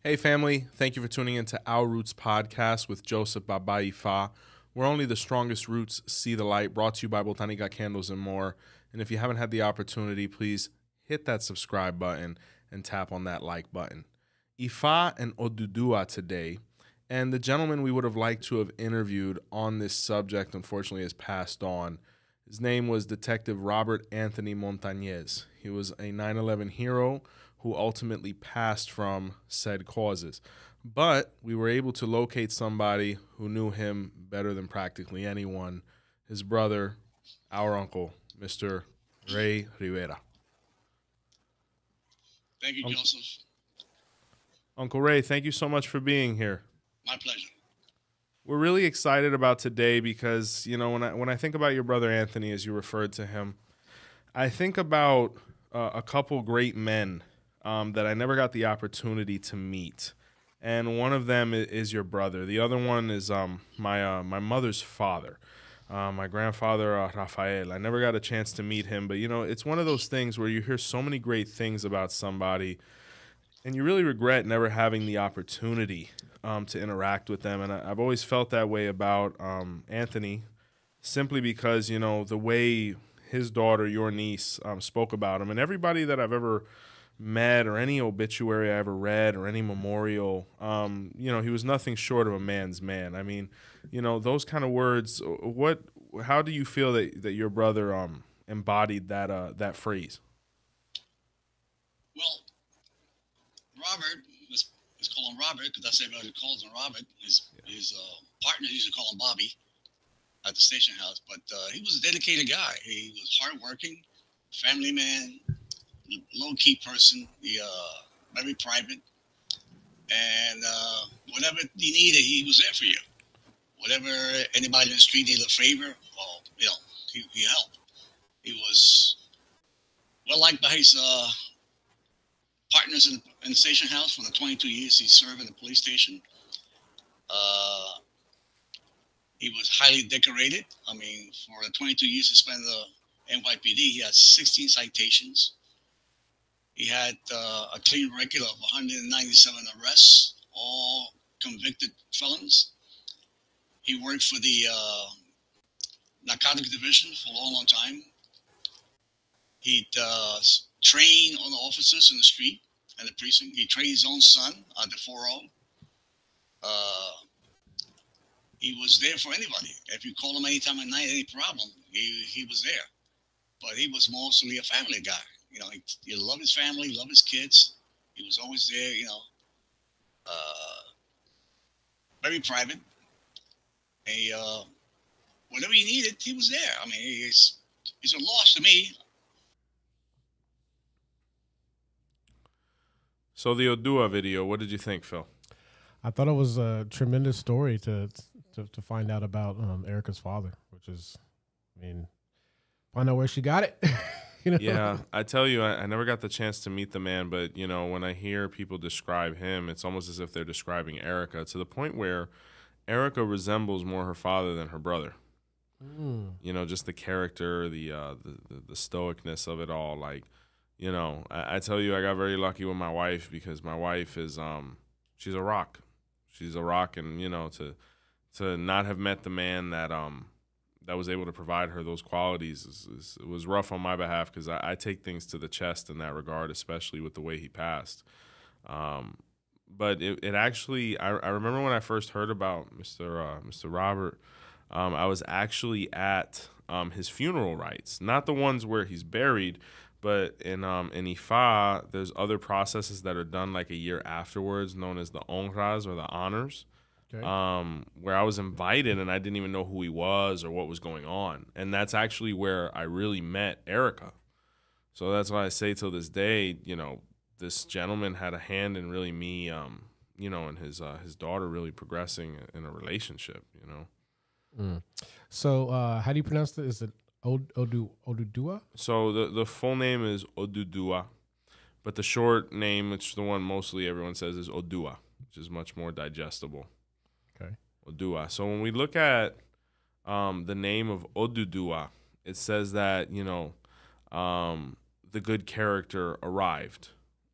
Hey family, thank you for tuning into Our Roots podcast with Joseph Baba Ifa. Where only the strongest roots see the light, brought to you by Botanica Candles and more. And if you haven't had the opportunity, please hit that subscribe button and tap on that like button. Ifa and Oduduwa today, and the gentleman we would have liked to have interviewed on this subject unfortunately has passed on. His name was Detective Robert Anthony Montañez. He was a 9/11 hero who ultimately passed from said causes. But we were able to locate somebody who knew him better than practically anyone, his brother, our uncle, Mr. Ray Rivera. Thank you, Joseph. Uncle Ray, thank you so much for being here. My pleasure. We're really excited about today because, you know, when I think about your brother Anthony, as you referred to him, I think about a couple great men that I never got the opportunity to meet. And one of them is your brother. The other one is my mother's father, my grandfather, Rafael. I never got a chance to meet him, but, you know, it's one of those things where you hear so many great things about somebody, and you really regret never having the opportunity to interact with them. And I've always felt that way about Anthony, simply because, you know, the way his daughter, your niece, spoke about him, and everybody that I've ever met or any obituary I ever read or any memorial, you know, he was nothing short of a man's man. I mean, you know, those kind of words, how do you feel that your brother embodied that phrase? Well, Robert, let's call him Robert, because that's everybody calls him Robert. His partner used to call him Bobby at the station house, but he was a dedicated guy. He was hardworking, family man, low-key person, very private, and whatever you needed, he was there for you. Whatever anybody in the street needed a favor, well, you know, he helped. He was well liked by his partners in the station house for the 22 years he served in the police station. He was highly decorated. I mean, for the 22 years he spent in the NYPD, he had 16 citations. He had a clean record of 197 arrests, all convicted felons. He worked for the narcotics division for a long, long time. He'd train on the officers in the street and the precinct. He trained his own son at the 4-0. He was there for anybody. If you call him any time of night, any problem, he was there. But he was mostly a family guy. You know, he loved his family, loved his kids. He was always there, you know, very private. Whatever you needed, he was there. I mean, he's a loss to me. So the Odua video, what did you think, Phil? I thought it was a tremendous story to find out about Erica's father, which is, I mean, find out where she got it. You know? Yeah, I tell you, I never got the chance to meet the man, but, you know, when I hear people describe him, it's almost as if they're describing Erica, to the point where Erica resembles more her father than her brother. You know, just the character, the stoicness of it all. Like, you know, I tell you, I got very lucky with my wife, because my wife is, she's a rock. She's a rock, and, you know, to not have met the man that was able to provide her those qualities it was rough on my behalf, because I take things to the chest in that regard, especially with the way he passed. But it actually, I remember when I first heard about Mr. Robert, I was actually at his funeral rites, not the ones where he's buried, but in Ifa, there's other processes that are done like a year afterwards, known as the honras, or the honors. Okay. Where I was invited and I didn't even know who he was or what was going on. And that's actually where I really met Erica. So that's why I say till this day, you know, this gentleman had a hand in really me, you know, and his daughter really progressing in a relationship, you know. So how do you pronounce it? Is it Oduduwa? So the full name is Oduduwa, but the short name, which the one mostly everyone says, is Odua, which is much more digestible. Okay. Odua. So when we look at the name of Oduduwa, it says that, you know, the good character arrived,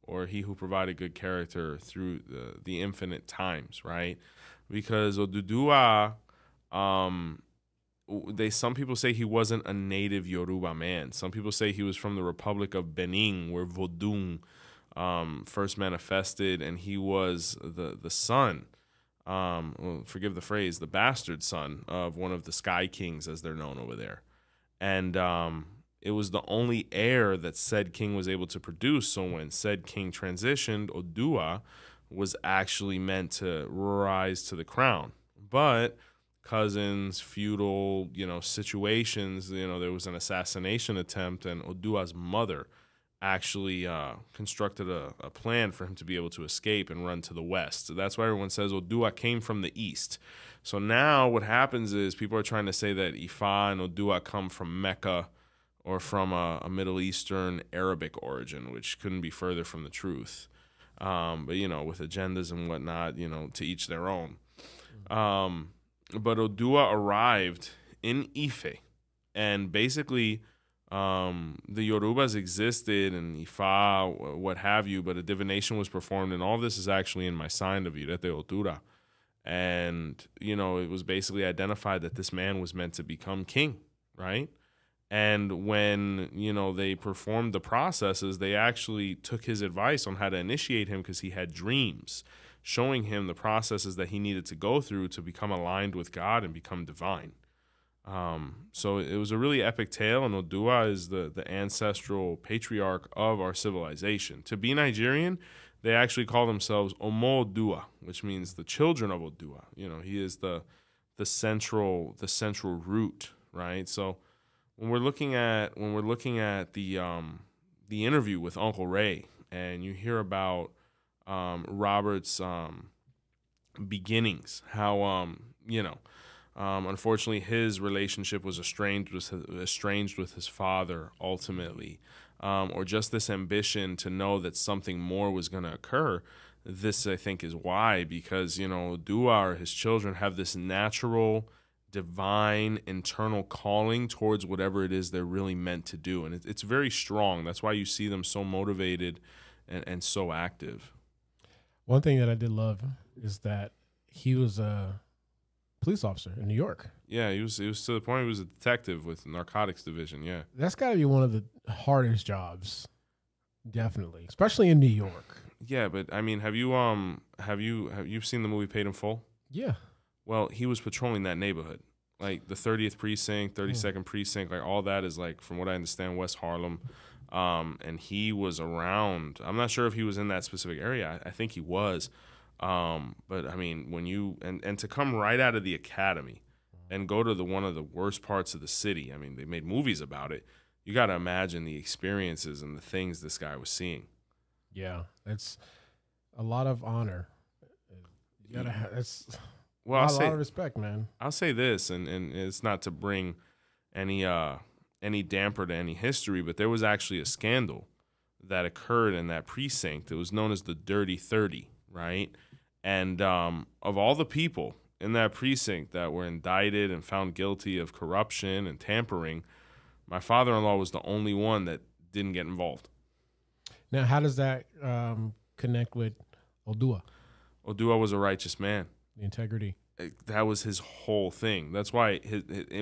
or he who provided good character through the infinite times, right? Because Oduduwa, some people say he wasn't a native Yoruba man. Some people say he was from the Republic of Benin, where Vodun first manifested, and he was the son, well, forgive the phrase, the bastard son of one of the Sky Kings, as they're known over there. And it was the only heir that said king was able to produce. So when said king transitioned, Odua was actually meant to rise to the crown. But cousins, feudal, situations, there was an assassination attempt, and Odua's mother actually constructed a plan for him to be able to escape and run to the west. So that's why everyone says Odua came from the east. So now what happens is people are trying to say that Ifa and Odua come from Mecca or from a Middle Eastern Arabic origin, which couldn't be further from the truth. But, with agendas and whatnot, to each their own. But Odua arrived in Ife, and basically the Yorubas existed and Ifa, what have you, but a divination was performed, and all this is actually in my sign of 𝗿𝗏𝗍 Odua. And, it was basically identified that this man was meant to become king, right? And when, they performed the processes, they actually took his advice on how to initiate him because he had dreams showing him the processes that he needed to go through to become aligned with God and become divine. So it was a really epic tale, and Odua is the ancestral patriarch of our civilization. To be Nigerian, they actually call themselves Omo Oduduwa, which means the children of Odua. He is the central root, right? So when we're looking at the interview with Uncle Ray, and you hear about Robert's beginnings, how unfortunately his relationship was estranged with his father ultimately, or just this ambition to know that something more was going to occur. This, I think, is why, because Odua or his children have this natural, divine, internal calling towards whatever it is they're really meant to do, and it's very strong. That's why you see them so motivated and so active. One thing that I did love is that he was a police officer in New York. Yeah, he was to the point he was a detective with narcotics division. Yeah, that's got to be one of the hardest jobs, definitely, especially in New York. Yeah, but I mean, have you seen the movie Paid in Full? Yeah. Well, he was patrolling that neighborhood, like the 30th precinct, 32nd precinct, like all that is, like, from what I understand, West Harlem. And he was around. I'm not sure if he was in that specific area. I think he was. But I mean, when you and to come right out of the academy and go to one of the worst parts of the city, I mean, they made movies about it. You got to imagine the experiences and the things this guy was seeing. Yeah, it's a lot of honor. You gotta have, a lot of respect, man. I'll say this, and it's not to bring any damper to any history, but there was actually a scandal that occurred in that precinct. It was known as the Dirty 30, right? And of all the people in that precinct that were indicted and found guilty of corruption and tampering, my father-in-law was the only one that didn't get involved. Now, how does that connect with Odua? Odua was a righteous man. The integrity. That was his whole thing. That's why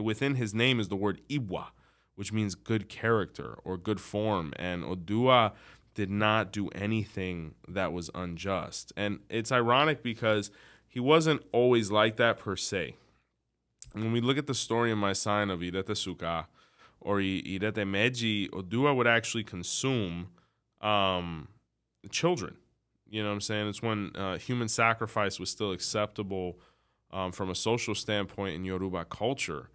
within his name is the word Iwa, which means good character or good form. And Odua did not do anything that was unjust. And it's ironic because he wasn't always like that per se. When we look at the story in my sign of 𝗿𝗏𝗍𝗁 or 𝗿𝗏𝗍𝗁, Odua would actually consume children. You know what I'm saying? It's when human sacrifice was still acceptable from a social standpoint in Yoruba culture.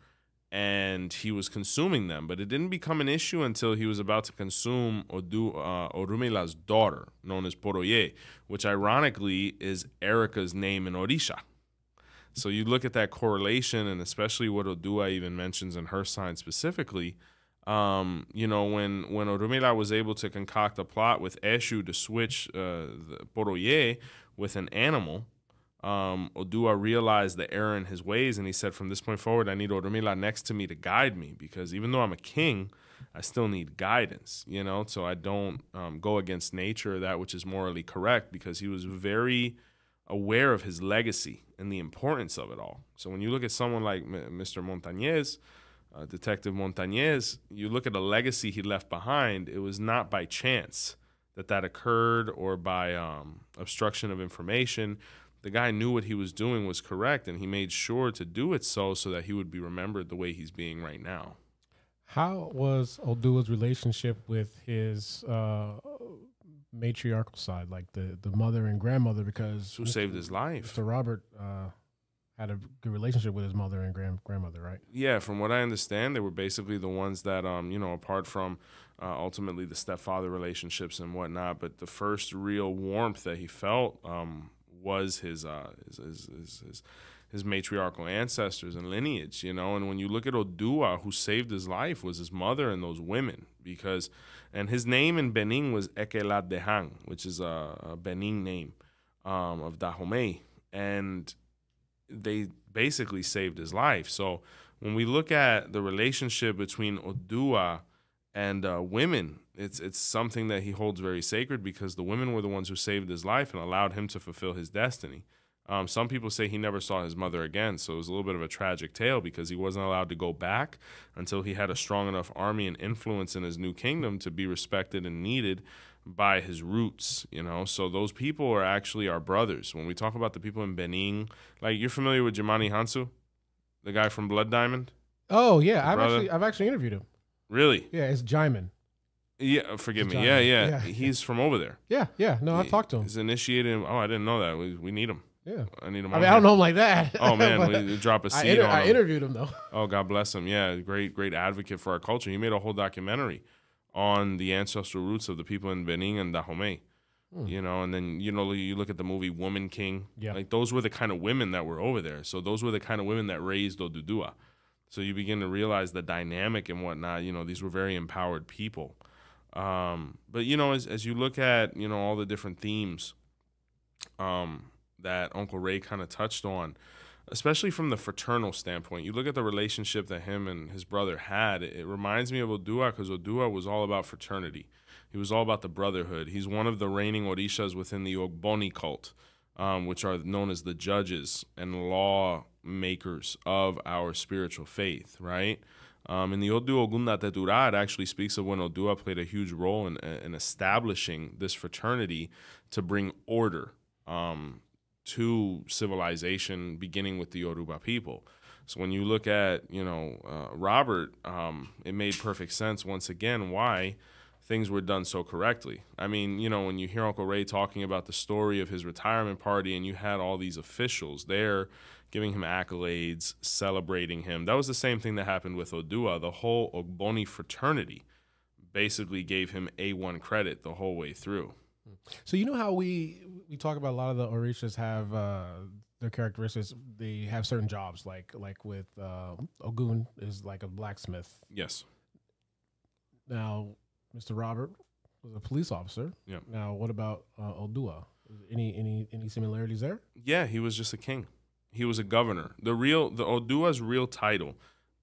And he was consuming them, but it didn't become an issue until he was about to consume Orumila's daughter, known as 𝗃𝗏𝗏𝗏, which ironically is Erica's name in Orisha. So you look at that correlation, and especially what Odua even mentions in her sign specifically. When Orumila was able to concoct a plot with Eshu to switch the 𝗃𝗏𝗏𝗏 with an animal, Odua realized the error in his ways, and he said, from this point forward, I need Orumila next to me to guide me, because even though I'm a king, I still need guidance, you know, so I don't go against nature, that which is morally correct, because he was very aware of his legacy and the importance of it all. So when you look at someone like Mr. Montañez, Detective Montañez, you look at the legacy he left behind, it was not by chance that occurred or by obstruction of information. The guy knew what he was doing was correct, and he made sure to do it so that he would be remembered the way he's being right now. How was Oduwa's relationship with his matriarchal side, like the mother and grandmother? Because who saved his life? Mr. Robert had a good relationship with his mother and grandmother, right? Yeah, from what I understand, they were basically the ones that, you know, apart from ultimately the stepfather relationships and whatnot, but the first real warmth that he felt was his matriarchal ancestors and lineage, you know. And when you look at Odua, who saved his life was his mother and those women, and his name in Benin was 𝗃𝗶𝗱𝗏, which is a Benin name of Dahomey, and they basically saved his life. So when we look at the relationship between Odua and women, it's something that he holds very sacred, because the women were the ones who saved his life and allowed him to fulfill his destiny. Some people say he never saw his mother again, so it was a little bit of a tragic tale, because he wasn't allowed to go back until he had a strong enough army and influence in his new kingdom to be respected and needed by his roots, you know. So those people are actually our brothers. When we talk about the people in Benin, like, you're familiar with Djimani Hansu, the guy from Blood Diamond? Oh yeah, I've actually interviewed him. Really? Yeah, it's Djimon. Yeah, forgive me. Yeah. He's from over there. Yeah. No, I talked to him. He's initiated him. Oh, I didn't know that. We need him. Yeah. I need him. I mean, I don't know him like that. Oh man, we drop a seed on him. I interviewed him though. Oh, God bless him. Yeah, great advocate for our culture. He made a whole documentary on the ancestral roots of the people in Benin and Dahomey. You know, and then, you know, you look at the movie Woman King. Yeah. Like, those were the kind of women that were over there. So those were the kind of women that raised Oduduwa. So you begin to realize the dynamic and whatnot. You know, these were very empowered people. But, you know, as you look at, you know, all the different themes that Uncle Ray kind of touched on, especially from the fraternal standpoint, you look at the relationship that him and his brother had. It reminds me of Odua, because Odua was all about fraternity. He was all about the brotherhood. He's one of the reigning Orishas within the Ogboni cult, which are known as the judges and law makers of our spiritual faith, right? In the Odu Ogunda Tetura, it actually speaks of when Odua played a huge role in establishing this fraternity to bring order to civilization, beginning with the Yoruba people. So when you look at, you know, Robert, it made perfect sense once again why things were done so correctly. I mean, you know, when you hear Uncle Ray talking about the story of his retirement party and you had all these officials there giving him accolades, celebrating him, that was the same thing that happened with Odua. The whole Ogboni fraternity basically gave him A1 credit the whole way through. So you know how we talk about a lot of the Orishas have their characteristics. They have certain jobs, like with Ogun is like a blacksmith. Yes. Now, Mr. Robert was a police officer. Yeah. Now, what about Odua? Any similarities there? Yeah, he was just a king. He was a governor. The Odua's real title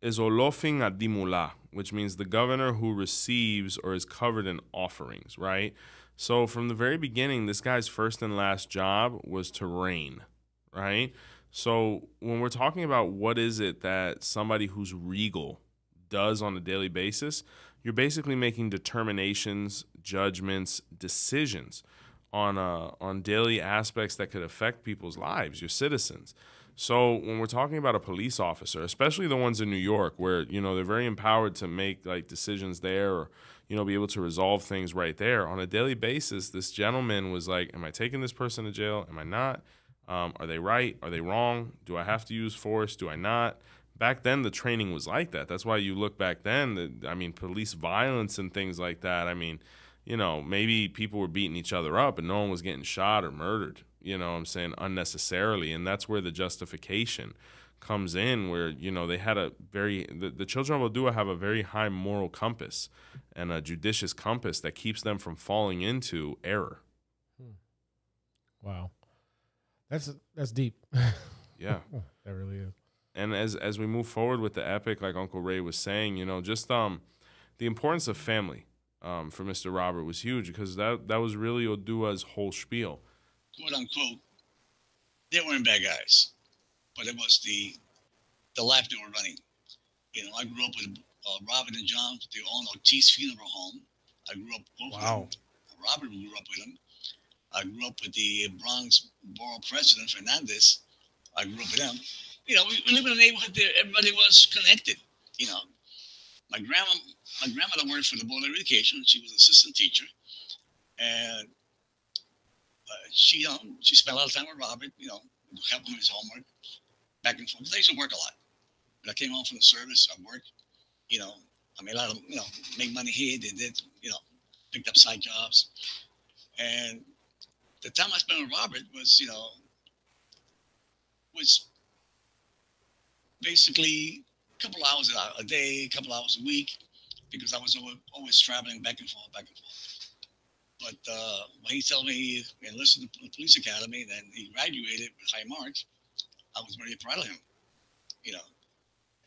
is Olofin Adimula, which means the governor who receives or is covered in offerings, right? So from the very beginning, this guy's first and last job was to reign, right? So when we're talking about what is it that somebody who's regal does on a daily basis, you're basically making determinations, judgments, decisions on daily aspects that could affect people's lives, your citizens. So when we're talking about a police officer, especially the ones in New York, where, you know, they're very empowered to make like decisions there, or, you know, be able to resolve things right there on a daily basis, this gentleman was like, am I taking this person to jail? Am I not? Are they right? Are they wrong? Do I have to use force? Do I not? Back then, the training was like that. That's why you look back then, police violence and things like that. I mean, you know, maybe people were beating each other up and no one was getting shot or murdered, you know what I'm saying, unnecessarily. And that's where the justification comes in, where, you know, they had the children of Odua have a very high moral compass and a judicious compass that keeps them from falling into error. Wow. That's deep. Yeah. That really is. And as we move forward with the epic, like Uncle Ray was saying, you know, just the importance of family for Mr. Robert was huge, because that was really Oduwa's whole spiel. Quote unquote, they weren't bad guys, but it was the life they were running. You know, I grew up with Robert and John. They owned Ortiz Funeral Home. I grew up both of them. Robert grew up with them. I grew up with the Bronx Borough President, Fernandez. I grew up with them. You know, we lived in a neighborhood there. Everybody was connected. You know, my grandmother worked for the Board of Education. She was an assistant teacher, and she spent a lot of time with Robert. You know, helping him with his homework, back and forth. They used to work a lot. When I came home from the service, I worked. You know, I made a lot of, you know, make money here. They did, you know, picked up side jobs, and the time I spent with Robert was, you know, was basically a couple hours a day, a couple hours a week, because I was always traveling back and forth. But when he told me he enlisted in the police academy and then he graduated with high marks, I was very proud of him, you know.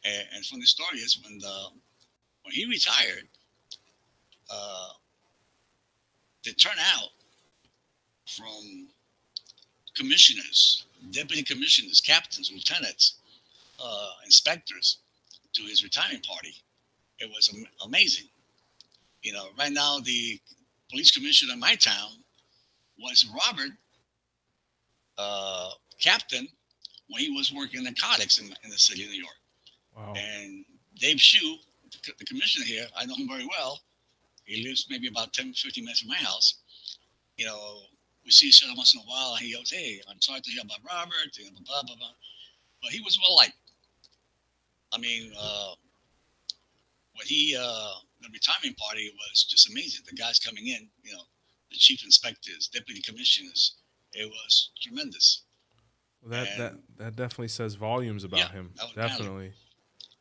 And funny story is when he retired, the turnout from commissioners, deputy commissioners, captains, lieutenants, inspectors to his retirement party, it was amazing. You know, right now the police commissioner in my town was Robert, captain, when he was working in narcotics in the city of New York. Wow. And Dave Shue, the commissioner here, I know him very well. He lives maybe about 10, 15 minutes from my house. You know, we see each other once in a while, and he goes, "Hey, I'm sorry to hear about Robert," and blah, blah, blah. But he was well liked. I mean, when the retirement party was just amazing. The guys coming in, you know, the chief inspectors, deputy commissioners, it was tremendous. Well, that definitely says volumes about him. Definitely.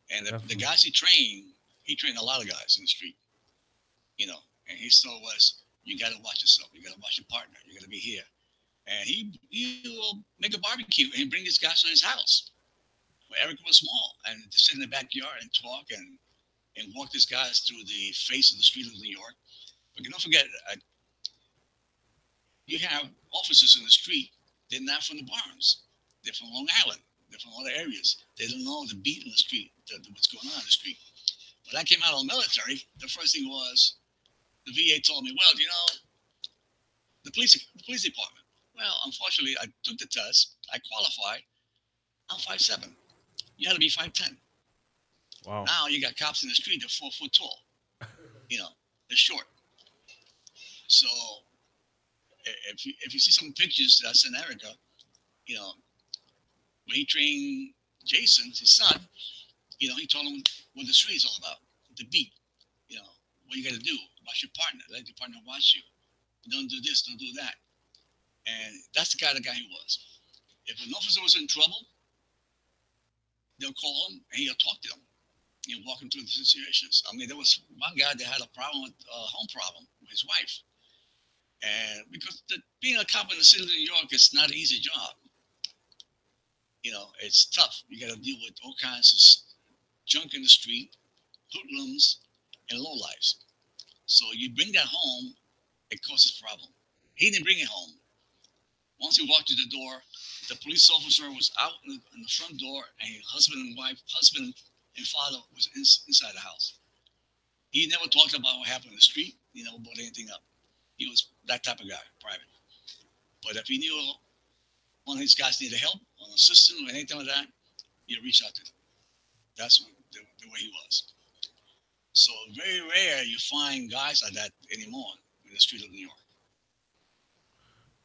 And the guys he trained a lot of guys in the street, you know, and his thought was, you got to watch yourself. You got to watch your partner. You got to be here. And he will make a barbecue and bring these guys to his house where Eric was small, and to sit in the backyard and talk and walk these guys through the face of the street of New York. But don't forget, you have officers in the street. They're not from the Bronx. They're from Long Island. They're from other areas. They don't know the beat in the street, what's going on in the street. When I came out of the military, the first thing was the VA told me, well, you know, the police department. Well, unfortunately, I took the test. I qualified. I'm 5'7". You had to be 5'10". Wow. Now you got cops in the street. They're 4 foot tall. You know, they're short. So if you see some pictures that I sent Erica, you know, when he trained Jason, his son, you know, he told him what the street is all about, the beat. You know, what you got to do. Watch your partner. Let your partner watch you. Don't do this. Don't do that. And that's the guy he was. If an officer was in trouble, they'll call him and he'll talk to them. He'll walk him through the situations. I mean, there was one guy that had a problem with home problem with his wife. And because being a cop in the city of New York is not an easy job. You know, it's tough. You got to deal with all kinds of junk in the street, hoodlums, and lowlifes. So you bring that home, it causes problem. He didn't bring it home. Once he walked through the door, the police officer was out in the front door, and husband and father was inside the house. He never talked about what happened in the street. He never brought anything up. He was that type of guy, private. But if he knew one of his guys needed help, or an assistant, or anything like that, he'd reach out to them. That's the way he was. So very rare you find guys like that anymore in the street of New York.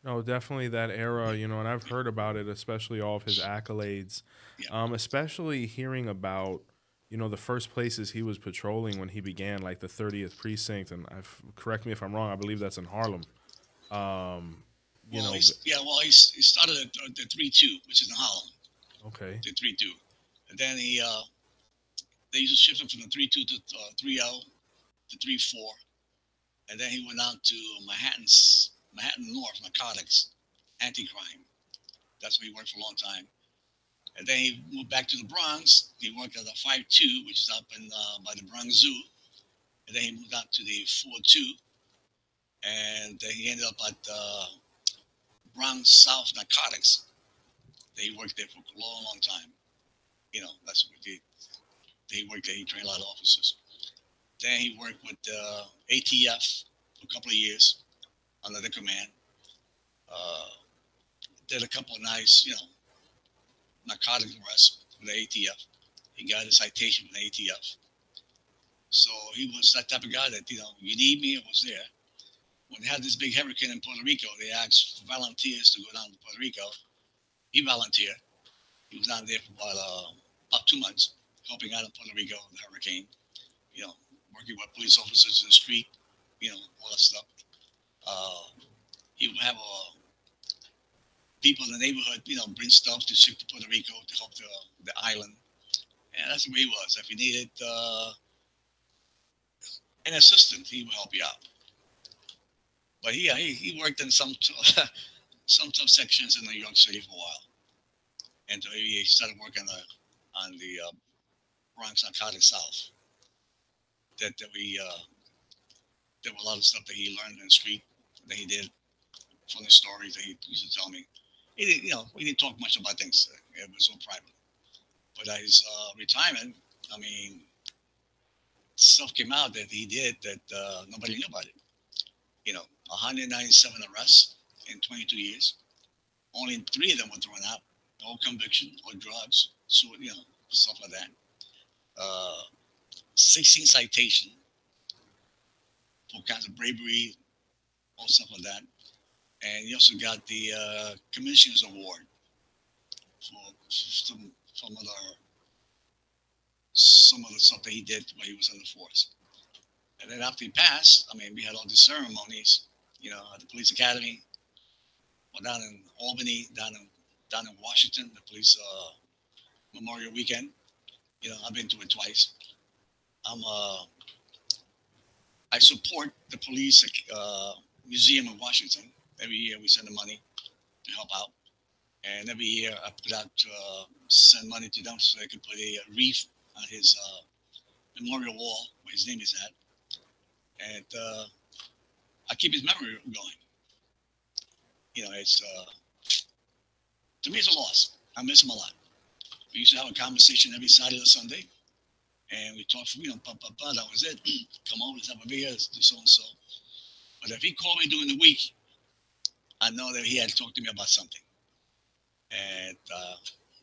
No, definitely that era, you know, and I've heard about it, especially all of his accolades, especially hearing about, you know, the first places he was patrolling when he began, like the 30th Precinct, and correct me if I'm wrong, I believe that's in Harlem. He started at the 3-2, which is in Harlem. Okay. The 3-2. And then they used to shift him from the 3-2 to 3-0 to 3-4. And then he went out to Manhattan North, narcotics, anti-crime. That's where he worked for a long time. And then he moved back to the Bronx. He worked at the 5-2, which is up in by the Bronx Zoo. and then he moved out to the 4-2, and then he ended up at Brown South Narcotics. He worked there for a long, long time. You know, that's what he did. He worked there. He trained a lot of officers. Then he worked with ATF for a couple of years under the command. Did a couple of nice, you know, narcotics arrests with the ATF. He got a citation from the ATF. So he was that type of guy that, you know, you need me, I was there. When they had this big hurricane in Puerto Rico, they asked for volunteers to go down to Puerto Rico. He volunteered. He was down there for about 2 months, helping out in Puerto Rico with the hurricane, you know, working with police officers in the street, you know, all that stuff. He would have people in the neighborhood, you know, bring stuff to ship to Puerto Rico to help the island. And that's the way he was. If you needed an assistant, he would help you out. But he worked in some tough sections in New York City for a while. And so he started working on the Bronx Narcotics South. There were a lot of stuff that he learned in the street that he did, funny stories that he used to tell me. He didn't, you know, we didn't talk much about things. It was all private. But at his retirement, I mean, stuff came out that he did that nobody knew about it. You know, 197 arrests in 22 years. Only 3 of them were thrown out. No conviction or drugs, so, you know, stuff like that. 16 citations for kinds of bravery, all stuff like that. And he also got the Commissioner's Award for some other stuff that he did while he was in the force. And then after he passed, I mean, we had all these ceremonies, you know, at the police academy, or down in Albany, down in Washington, the police Memorial Weekend. You know, I've been to it twice. I support the police museum in Washington. Every year we send them money to help out. And every year I put out send money to them so they could put a wreath on his memorial wall where his name is at. And I keep his memory going. You know, it's to me it's a loss. I miss him a lot. We used to have a conversation every Saturday or Sunday, and we talked for, you know, that was it. Come over, let's have a beer, let's do so and so. But if he called me during the week, I know that he had to talk to me about something. And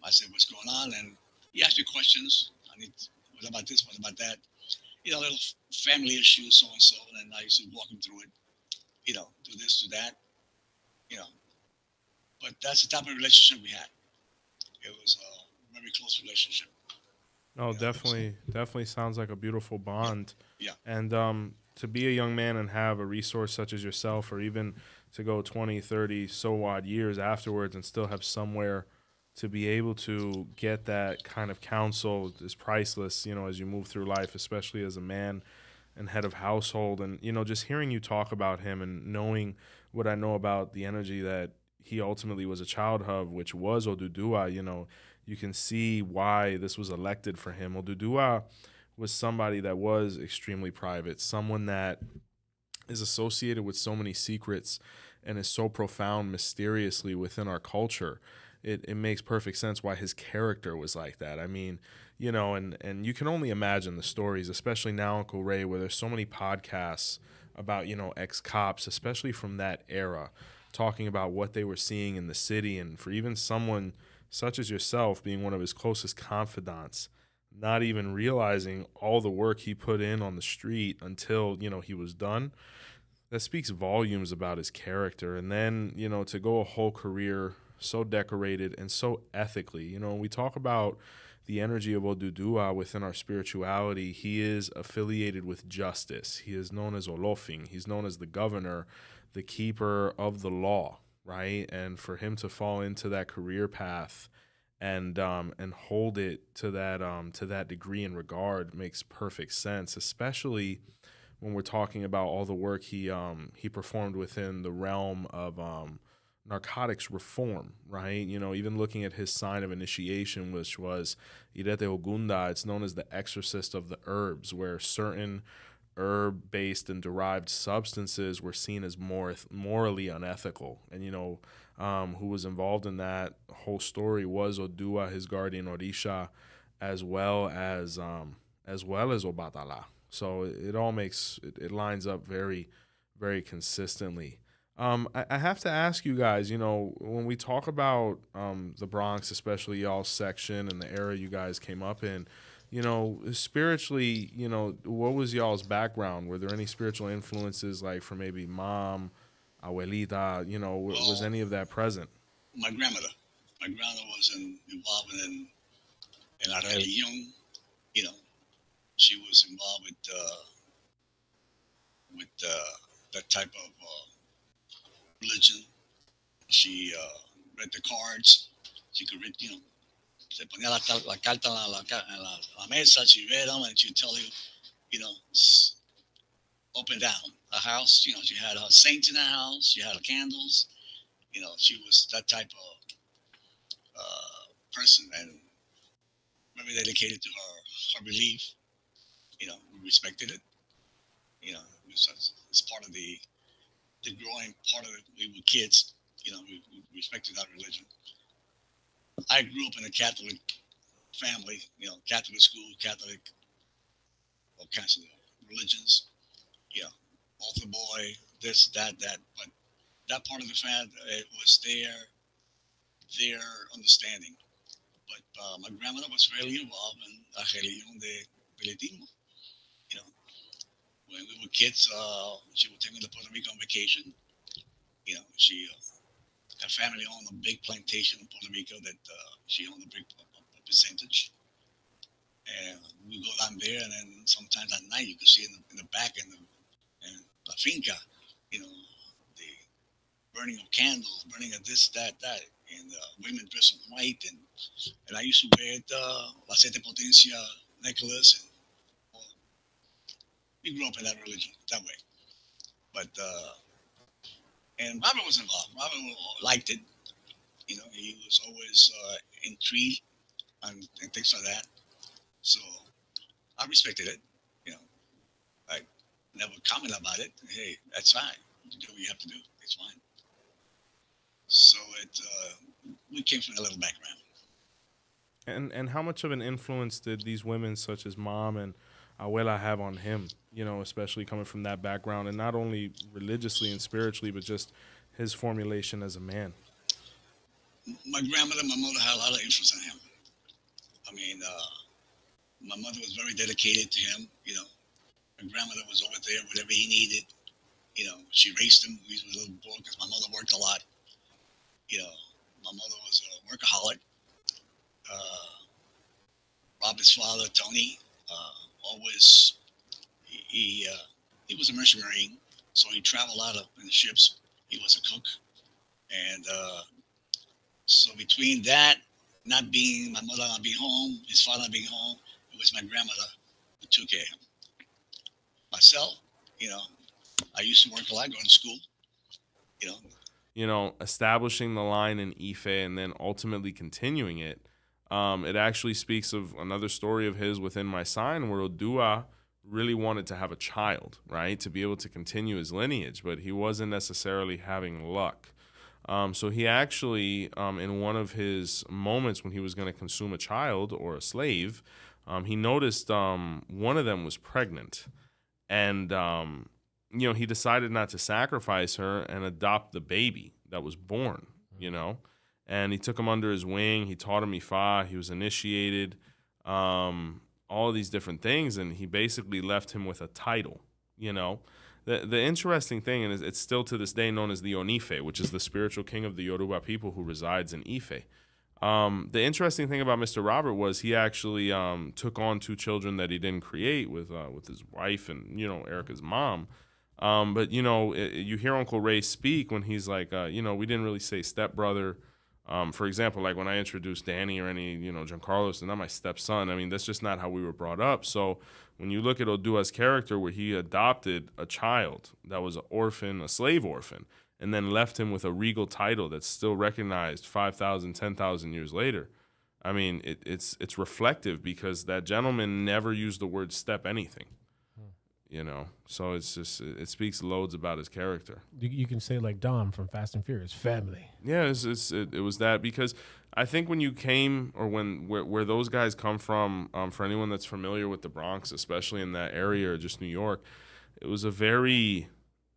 I said, what's going on? And he asked me questions. What about this? What about that? You know, little family issues, so and so. And I used to walk him through it. You know, do this, do that. You know, but that's the type of relationship we had. It was a very close relationship. No, definitely sounds like a beautiful bond. Yeah. And to be a young man and have a resource such as yourself, or even to go 20, 30, so odd years afterwards and still have somewhere to be able to get that kind of counsel is priceless, you know, as you move through life, especially as a man and head of household. And, you know, just hearing you talk about him and knowing what I know about the energy that he ultimately was a child of, which was Oduduwa, you know, you can see why this was elected for him. Oduduwa was somebody that was extremely private, someone that is associated with so many secrets and is so profound mysteriously within our culture. It makes perfect sense why his character was like that. I mean, you know, and you can only imagine the stories, especially now, Uncle Ray, where there's so many podcasts about, you know, ex-cops, especially from that era, talking about what they were seeing in the city. And for even someone such as yourself being one of his closest confidants, not even realizing all the work he put in on the street until, you know, he was done, that speaks volumes about his character. And then, you know, to go a whole career so decorated and so ethically, you know, we talk about the energy of Oduduwa within our spirituality. He is affiliated with justice. He is known as Olofin. He's known as the governor, the keeper of the law, right? And for him to fall into that career path and hold it to that degree and regard makes perfect sense, especially when we're talking about all the work he performed within the realm of narcotics reform, right? You know, even looking at his sign of initiation, which was Irete Kutan, it's known as the exorcist of the herbs, where certain herb-based and derived substances were seen as more morally unethical. And, who was involved in that whole story was Odua, his guardian Orisha, as well as 𝗿𝗶𝗸𝗲. So it all it lines up very, very consistently. I have to ask you guys, when we talk about the Bronx, especially y'all's section and the era you guys came up in, spiritually, what was y'all's background? Were there any spiritual influences, like from maybe mom, abuelita, was any of that present? My grandmother was involved in la religión, she was involved with that type of religion. She read the cards. She could read, se ponía la carta en la mesa, she read them, and she'd tell you, up and down the house. She had her saints in the house. She had her candles. She was that type of person, and very dedicated to her belief. We respected it. It's part of the growing part of it. We were kids. We respected that religion. I grew up in a Catholic family. Catholic school, Catholic, all kinds of religions. Altar boy, this, that. But that part of the family, it was their understanding. But my grandmother was really involved in la religión de Veletismo. When we were kids, she would take me to Puerto Rico on vacation. She her family owned a big plantation in Puerto Rico that she owned a big percentage. And we go down there, and then sometimes at night you could see in the back in la finca, the burning of candles, burning of this, that, and women dressed in white, and I used to wear the la siete potencia necklace, and we grew up in that religion that way. But and Robert was involved. Robert liked it. He was always intrigued and things like that. So I respected it. I never commented about it. Hey, that's fine. You do what you have to do. It's fine. So we came from a little background. And how much of an influence did these women, such as Mom and Abuela, have on him? Especially coming from that background, and not only religiously and spiritually, but just his formulation as a man. My grandmother, my mother had a lot of influence on him. I mean, my mother was very dedicated to him. My grandmother was over there, whatever he needed. She raised him. He was a little boy because my mother worked a lot. My mother was a workaholic. Robert's father, Tony, always, he was a merchant marine, so he traveled a lot in the ships. He was a cook. And so between that, not being, my mother not being home, his father not being home, it was my grandmother who took care of him. Myself, I used to work a lot, going to school, establishing the line in Ife and then ultimately continuing it. It actually speaks of another story of his within my sign, where Odua really wanted to have a child, right, to be able to continue his lineage, but he wasn't necessarily having luck. So he actually, in one of his moments when he was going to consume a child or a slave, he noticed one of them was pregnant. And, he decided not to sacrifice her and adopt the baby that was born, And he took him under his wing. He taught him Ifa. He was initiated, all of these different things. And he basically left him with a title, The interesting thing, and it's still to this day known as the Onife, which is the spiritual king of the Yoruba people who resides in Ife. The interesting thing about Mr. Robert was he actually took on 2 children that he didn't create with his wife and, Erica's mom. But, you hear Uncle Ray speak when he's like, we didn't really say stepbrother. For example, like when I introduced Danny or any, Giancarlos, they're not my stepson. I mean, that's just not how we were brought up. So when you look at Odua's character, where he adopted a child that was an orphan, a slave orphan, and then left him with a regal title that's still recognized 5,000, 10,000 years later, I mean, it's reflective because that gentleman never used the word step anything. you know. So it's just, it speaks loads about his character. You can say like Dom from Fast and Furious, family. Yeah, it was that, because I think when you came, or where those guys come from, for anyone that's familiar with the Bronx, especially in that area or just New York, it was a very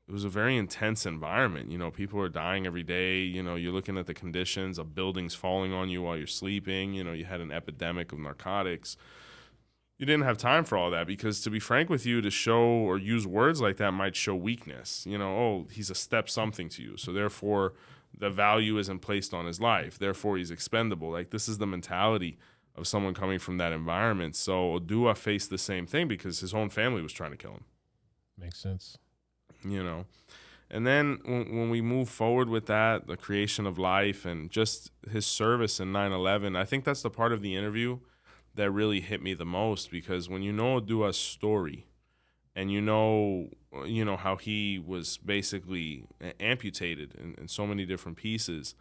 intense environment. You know, people are dying every day. You know, you're looking at the conditions of buildings falling on you while you're sleeping. You know, you had an epidemic of narcotics. You didn't have time for all that, because, to be frank with you, to show or use words like that might show weakness. You know, oh, he's a step something to you, so therefore the value isn't placed on his life. Therefore, he's expendable. Like, this is the mentality of someone coming from that environment. So Odua faced the same thing because his own family was trying to kill him. Makes sense. You know, and then when we move forward with that, the creation of life and just his service in 9/11, I think that's the part of the interview that really hit me the most, because when you know Odua's story, and you know how he was basically amputated in so many different pieces,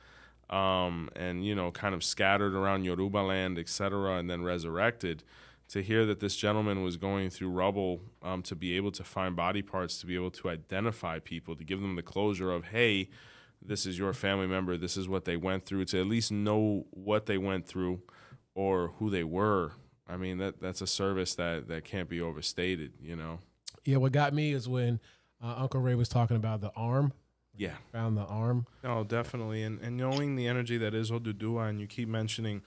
and, you know, kind of scattered around Yoruba land, etc., and then resurrected, to hear that this gentleman was going through rubble, to be able to find body parts, to be able to identify people, to give them the closure of, hey, this is your family member, this is what they went through, to at least know what they went through or who they were. I mean, that's a service that can't be overstated, you know? Yeah, what got me is when Uncle Ray was talking about the arm. Yeah. Found the arm. No, definitely. And knowing the energy that is Oduduwa, and you keep mentioning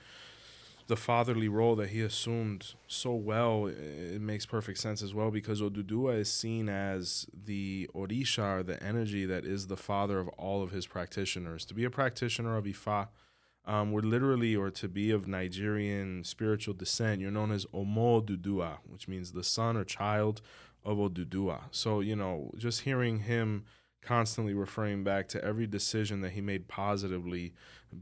the fatherly role that he assumed so well, it makes perfect sense as well, because Oduduwa is seen as the Orisha, or the energy that is the father of all of his practitioners. To be a practitioner of Ifa, we're literally, or to be of Nigerian spiritual descent, you're known as Omo Oduduwa, which means the son or child of Oduduwa. So, you know, just hearing him constantly referring back to every decision that he made positively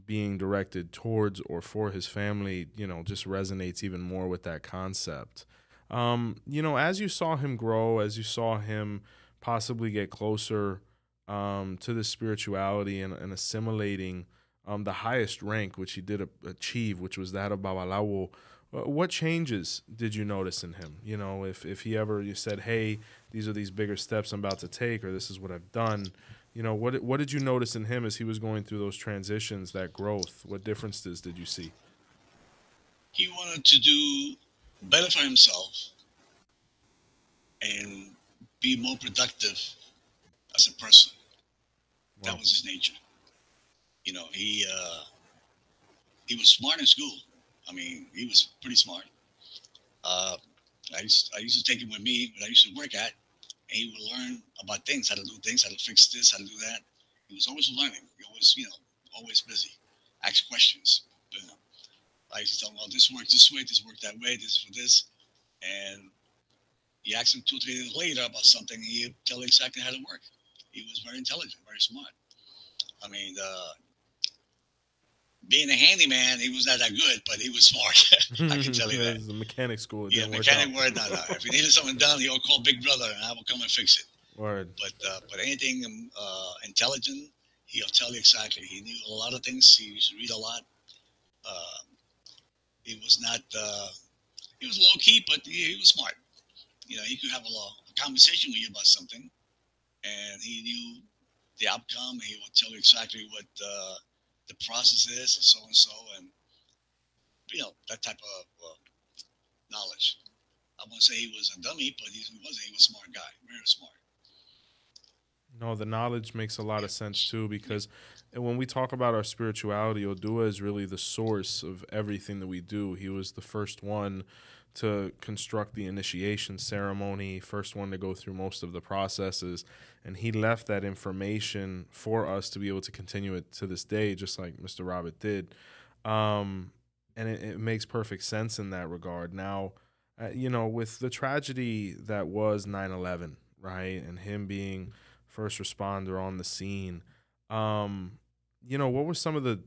being directed towards or for his family, you know, just resonates even more with that concept. You know, as you saw him grow, as you saw him possibly get closer to the spirituality and assimilating the highest rank, which he did achieve, which was that of 𝗵𝗸𝗍, what changes did you notice in him? You know, if he ever, you said, hey, these are these bigger steps I'm about to take, or this is what I've done, you know, what did you notice in him as he was going through those transitions, that growth? What differences did you see? He wanted to do better for himself and be more productive as a person. Wow. That was his nature. You know, he was smart in school. I mean, he was pretty smart. I used to take him with me when I used to work at, and he would learn about things, how to do things, how to fix this, how to do that. He was always learning. He always, you know, always busy. Ask questions. You know, I used to tell him, well, this worked this way, this worked that way, this is for this. And you ask him 2 or 3 days later about something, and he'd tell you exactly how to work. He was very intelligent, very smart. I mean, being a handyman, he was not that good, but he was smart. I can tell you that. It was a mechanic school. Yeah, mechanic word. No. If he needed something done, he'll call Big Brother, and I will come and fix it. Word. But anything intelligent, he'll tell you exactly. He knew a lot of things. He used to read a lot. He was not. He was low key, but he was smart. You know, he could have a conversation with you about something, and he knew the outcome. He would tell you exactly what the process is, and so, and you know, that type of knowledge. I won't say he was a dummy, but he wasn't. He was a smart guy, very smart. No, the knowledge makes a lot of sense too, because when we talk about our spirituality, Odua is really the source of everything that we do. He was the first one to construct the initiation ceremony, first one to go through most of the processes, and he left that information for us to be able to continue it to this day, just like Mr. Robert did. And it makes perfect sense in that regard. Now, you know, with the tragedy that was 9/11, right, and him being first responder on the scene, you know, what were some of the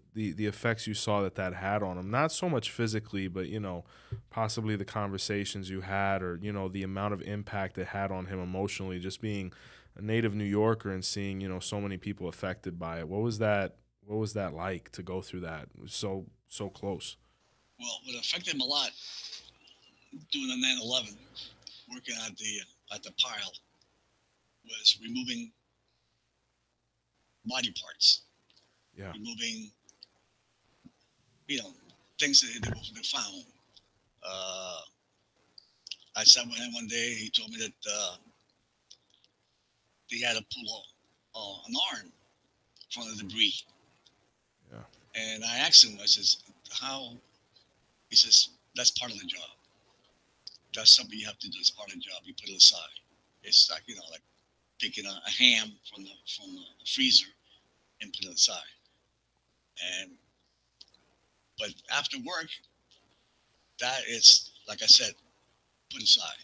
effects you saw that had on him? Not so much physically, but, you know, possibly the conversations you had, or, you know, the amount of impact it had on him emotionally, just being a native New Yorker and seeing, you know, so many people affected by it. What was that like to go through that? It was so close. Well, what affected him a lot doing the 9/11, working at the at the pile was removing body parts, Yeah. removing, things that they found. I sat with him one day. He told me that they had to pull an arm from the debris. Yeah. And I asked him, I says, how? He says, that's part of the job. That's something you have to do. It's part of the job. You put it aside. It's like, like taking a ham from the freezer and put it aside. But after work, that is, like I said, put aside.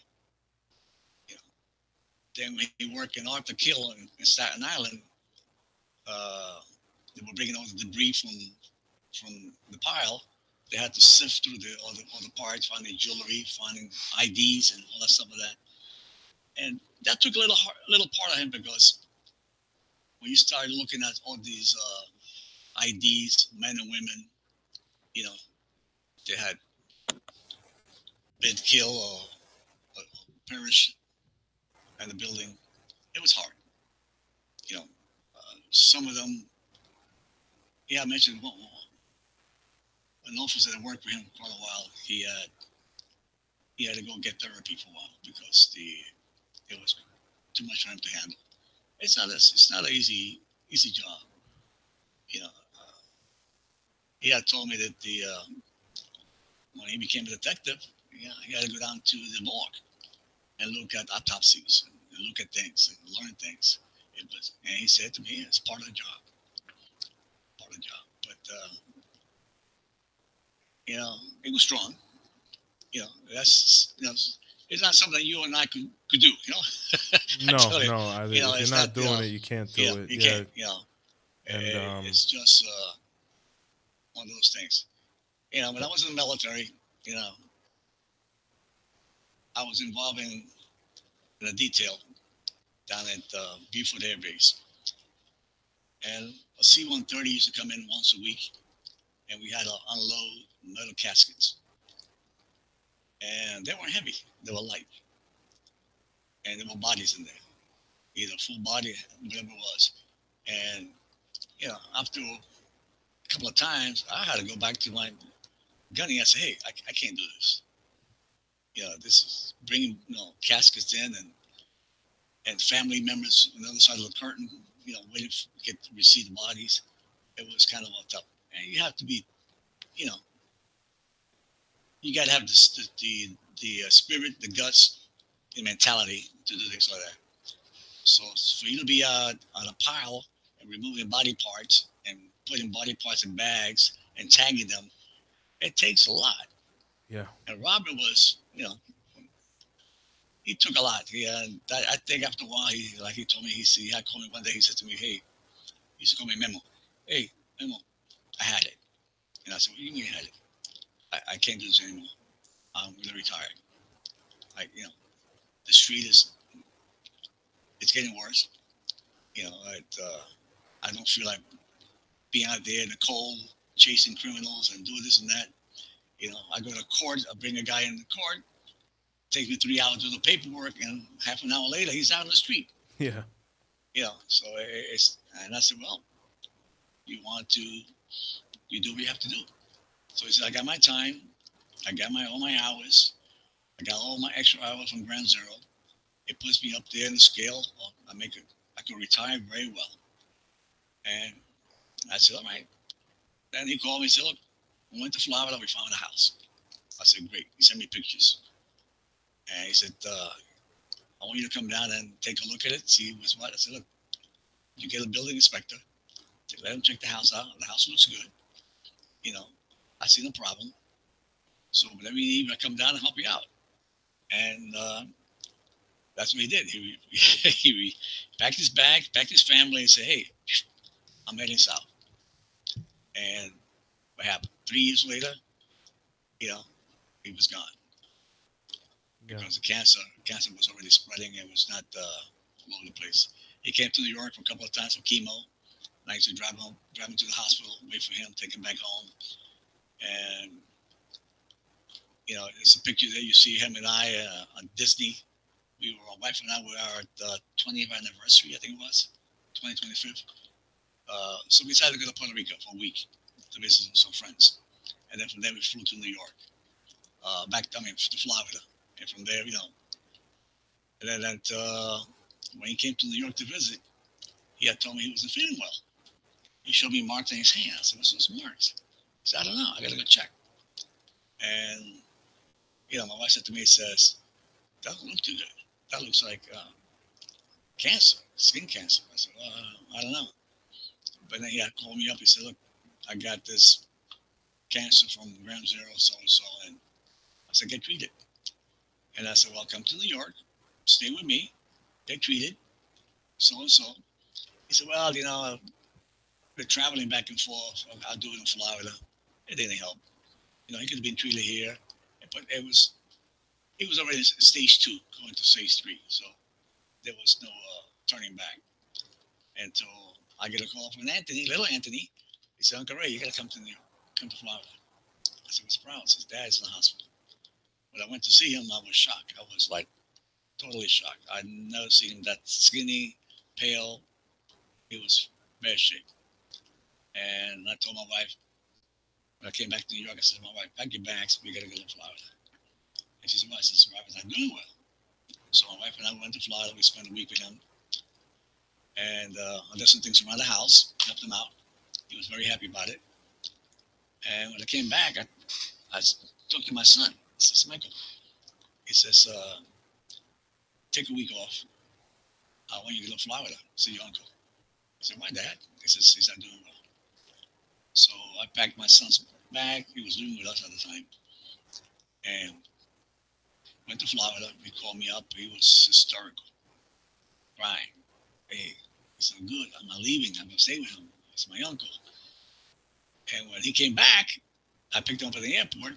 Then when he worked in Arthur Kill in Staten Island, they were bringing all the debris from the pile. They had to sift through all the parts, finding jewelry, finding IDs, and all that stuff like that. And that took a little part of him, because when you started looking at all these IDs, men and women, they had been killed or perished in the building. It was hard. Some of them, I mentioned an officer that worked for him for quite a while. He had to go get therapy for a while because it was too much for him to handle. It's not an easy job. He had told me that when he became a detective, he had to go down to the morgue and look at autopsies and look at things and learn things. And he said to me, it's part of the job. Part of the job. But it was strong. That's it's not something that you and I could do. No. If you're not doing it, you can't do it. You can't. And it's just one of those things. When I was in the military, I was involved in a detail down at Beaufort Air Base, and a C-130 used to come in once a week, and we had to unload metal caskets. And they weren't heavy, they were light. And there were bodies in there, either full body, whatever it was. And, after a couple of times, I had to go back to my gunny. I said, hey, I can't do this. This is bringing, caskets in and family members on the other side of the curtain, waiting to receive the bodies. It was kind of tough. And you have to be, you got to have the spirit, the guts, the mentality to do things like that. So for you to be on a pile and removing body parts and putting body parts in bags and tagging them, it takes a lot. Yeah. And Robert was, he took a lot. I think after a while, he told me, he had called me one day. He said to me, hey, he used to call me Memo. Hey, Memo, I had it. And I said, what do you mean you had it? I can't do this anymore. I'm really retired. The street it's getting worse. I don't feel like being out there in the cold, chasing criminals and doing this and that. I go to court, I bring a guy in the court, takes me 3 hours to do the paperwork, and half an hour later, he's out on the street. Yeah. So and I said, well, you do what you have to do. So he said, I got my time, I got all my hours, I got all my extra hours from Ground Zero. It puts me up there in the scale. I can retire very well. And I said, all right. Then he called me and said, look, we went to Florida, we found a house. I said, great. He sent me pictures. And he said, I want you to come down and take a look at it, see what's what. I said, look, you get a building inspector, let him check the house out. The house looks good. I see no problem. So whatever you need, I come down and help you out. And that's what he did. He packed his bag, packed his family, and said, hey, I'm heading south. And what happened? 3 years later, he was gone. Yeah. Because the cancer was already spreading. It was not all over the place. He came to New York for a couple of times for chemo. And I used to drive him to the hospital, wait for him, take him back home. And, it's a picture there. You see him and I on Disney. my wife and I were our 20th anniversary, I think it was, 25th. So we decided to go to Puerto Rico for a week to visit some friends. And then from there we flew to New York, to Florida. And from there, and then when he came to New York to visit, he had told me he wasn't feeling well. He showed me marks in his hand. I said, what's those marks? He said, I don't know. I got to go check. And, my wife said to me, says, that doesn't look too good. That looks like cancer, skin cancer. I said, well, I don't know. But then he had called me up. He said, look, I got this cancer from ground zero, so-and-so. And I said, get treated. And I said, well, come to New York, stay with me, get treated, so-and-so. He said, well, we're traveling back and forth. I'll do it in Florida. It didn't help. He could have been treated here, but it was already stage 2, going to stage 3. So there was no turning back. And so I get a call from Anthony, little Anthony. He said, Uncle Ray, you got to come to New York, come to Florida. I said, what's the problem? His dad's in the hospital. When I went to see him, I was shocked. I was like totally shocked. I'd never seen him that skinny, pale. He was bad shape. And I told my wife, when I came back to New York, I said to my wife, pack your bags, we got to go to Florida. And she said, well, I said, Robert's not doing well. So my wife and I went to Florida. We spent a week with him. And I did some things around the house, helped him out. He was very happy about it. And when I came back, I talked to my son. I said, Michael, he says, take a week off. I want you to go to Florida, see your uncle. I said, why, Dad? He says, he's not doing well. So I packed my son's bag. He was living with us at the time. And went to Florida. He called me up. He was hysterical, crying. Hey, he said, good, I'm not leaving. I'm going to stay with him. It's my uncle. And when he came back, I picked him up at the airport,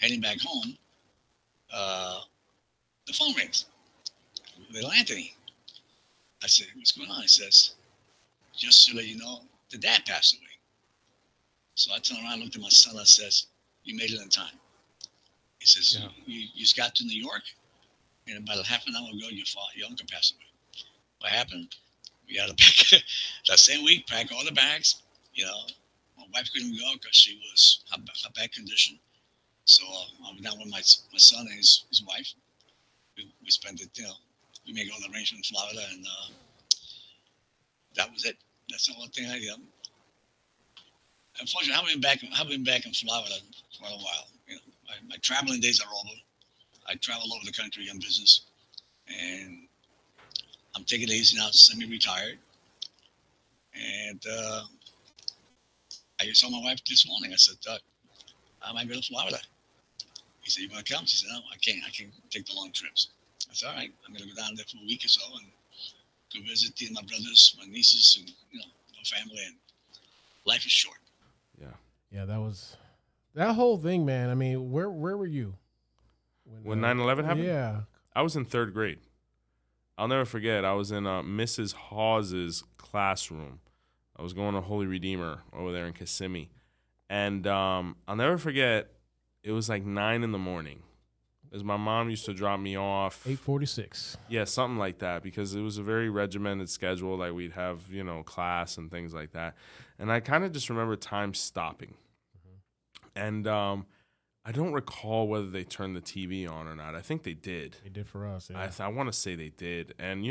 heading back home. The phone rings. Little Anthony. I said, what's going on? He says, just to let you know, the dad passed away. So I turned around, looked at my son, I says, you made it in time. He says, yeah. You just got to New York, and about half an hour ago, your uncle passed away. What happened? We had to pack, that same week, pack all the bags. My wife couldn't go because she was a bad condition. So I went down with my son and his wife. We spent it, we made all the arrangements in Florida, and that was it. That's the whole thing I did. Unfortunately, I haven't been back in Florida for a while. My traveling days are over. I travel over the country on business, and I'm taking it easy now, semi-retired. And I just told my wife this morning, I said, I might go to Florida. He said, you want to come? She said, no, I can't. I can't take the long trips. I said, all right, I'm going to go down there for a week or so and go visit my brothers, my nieces, and, my family. And life is short. Yeah. Yeah, that whole thing, man. I mean, where were you? When 9/11 happened? Yeah. I was in 3rd grade. I'll never forget. I was in Mrs. Hawes's classroom. I was going to Holy Redeemer over there in Kissimmee. And I'll never forget, it was like 9 in the morning. Because my mom used to drop me off. 8:46. Yeah, something like that. Because it was a very regimented schedule. Like we'd have, class and things like that. And I kind of just remember time stopping. Mm-hmm. And I don't recall whether they turned the TV on or not. I think they did. They did for us, yeah. I want to say they did. And,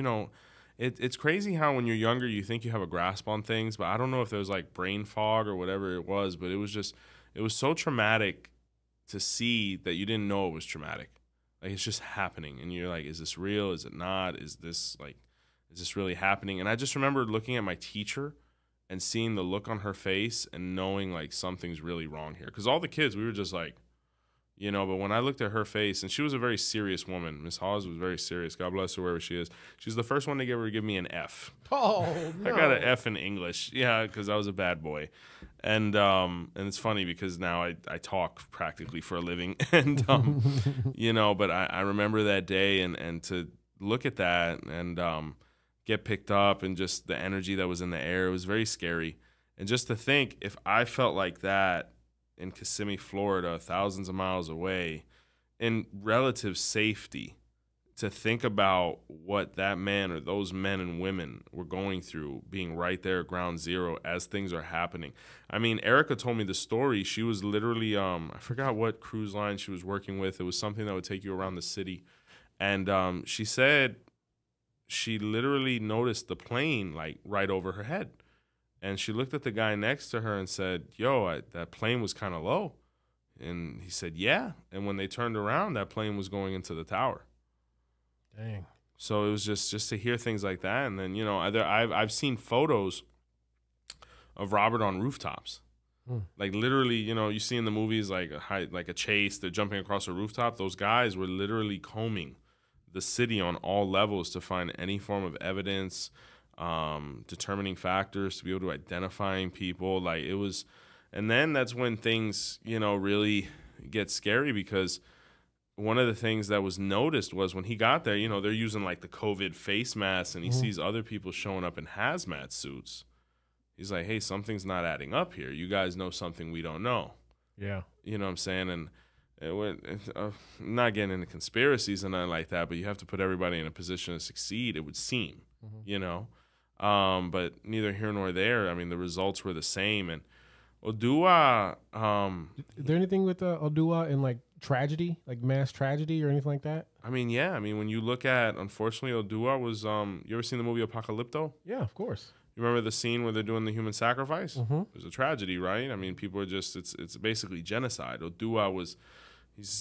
it's crazy how when you're younger you think you have a grasp on things. But I don't know if there was like brain fog or whatever it was. But it was so traumatic to see that you didn't know it was traumatic. Like, it's just happening. And you're like, is this real? Is it not? Is this really happening? And I just remember looking at my teacher and seeing the look on her face and knowing, like, something's really wrong here. Because all the kids, we were just like, but when I looked at her face, and she was a very serious woman. Miss Hawes was very serious. God bless her wherever she is. She was the first one to give me an F. Oh, no. I got an F in English. Yeah, because I was a bad boy. And it's funny because now I talk practically for a living. And, but I remember that day and to look at that and get picked up and just the energy that was in the air, it was very scary. And just to think, if I felt like that in Kissimmee, Florida, thousands of miles away, in relative safety, to think about what that man or those men and women were going through, being right there at ground zero as things are happening. I mean, Erica told me the story. She was literally, I forgot what cruise line she was working with. It was something that would take you around the city. And she said she literally noticed the plane like right over her head. And she looked at the guy next to her and said, yo, that plane was kind of low. And he said, yeah. And when they turned around, that plane was going into the tower. Dang. So it was just to hear things like that. And then, you know, I've seen photos of Robert on rooftops. Like literally, you know, you see in the movies like a chase, they're jumping across a rooftop. Those guys were literally combing the city on all levels to find any form of evidence, determining factors, to be able to identifying people. Like it was, and then that's when things, you know, really get scary, because one of the things that was noticed was when he got there, you know, they're using like the COVID face masks, and he sees other people showing up in hazmat suits. He's like, hey, something's not adding up here. You guys know something we don't know. Yeah. You know what I'm saying? And I'm not getting into conspiracies and nothing like that, but you have to put everybody in a position to succeed, it would seem, you know? But neither here nor there. I mean, the results were the same. And Odua... Is there anything with Odua in like tragedy, like mass tragedy or anything like that? I mean, yeah. I mean, when you look at, unfortunately, Odua was... you ever seen the movie 𝗶𝗸𝗶𝗶𝗍? Yeah, of course. You remember the scene where they're doing the human sacrifice? It was a tragedy, right? I mean, people are just... It's basically genocide. Odua was...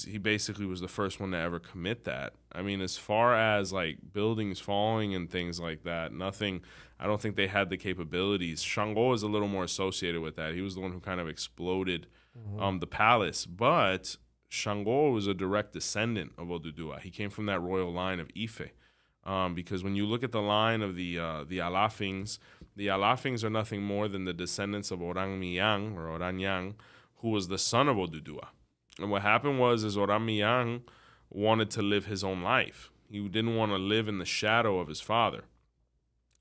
He basically was the first one to ever commit that. I mean, as far as like buildings falling and things like that, nothing, I don't think they had the capabilities. 𝘃𝗿𝗄 is a little more associated with that. He was the one who kind of exploded the palace. But 𝘃𝗿𝗄 was a direct descendant of Oduduwa. He came from that royal line of Ife. Because when you look at the line of the Olofins are nothing more than the descendants of Oranmiyan or Oranyang, who was the son of Oduduwa. And what happened was Oranyang wanted to live his own life. He didn't want to live in the shadow of his father.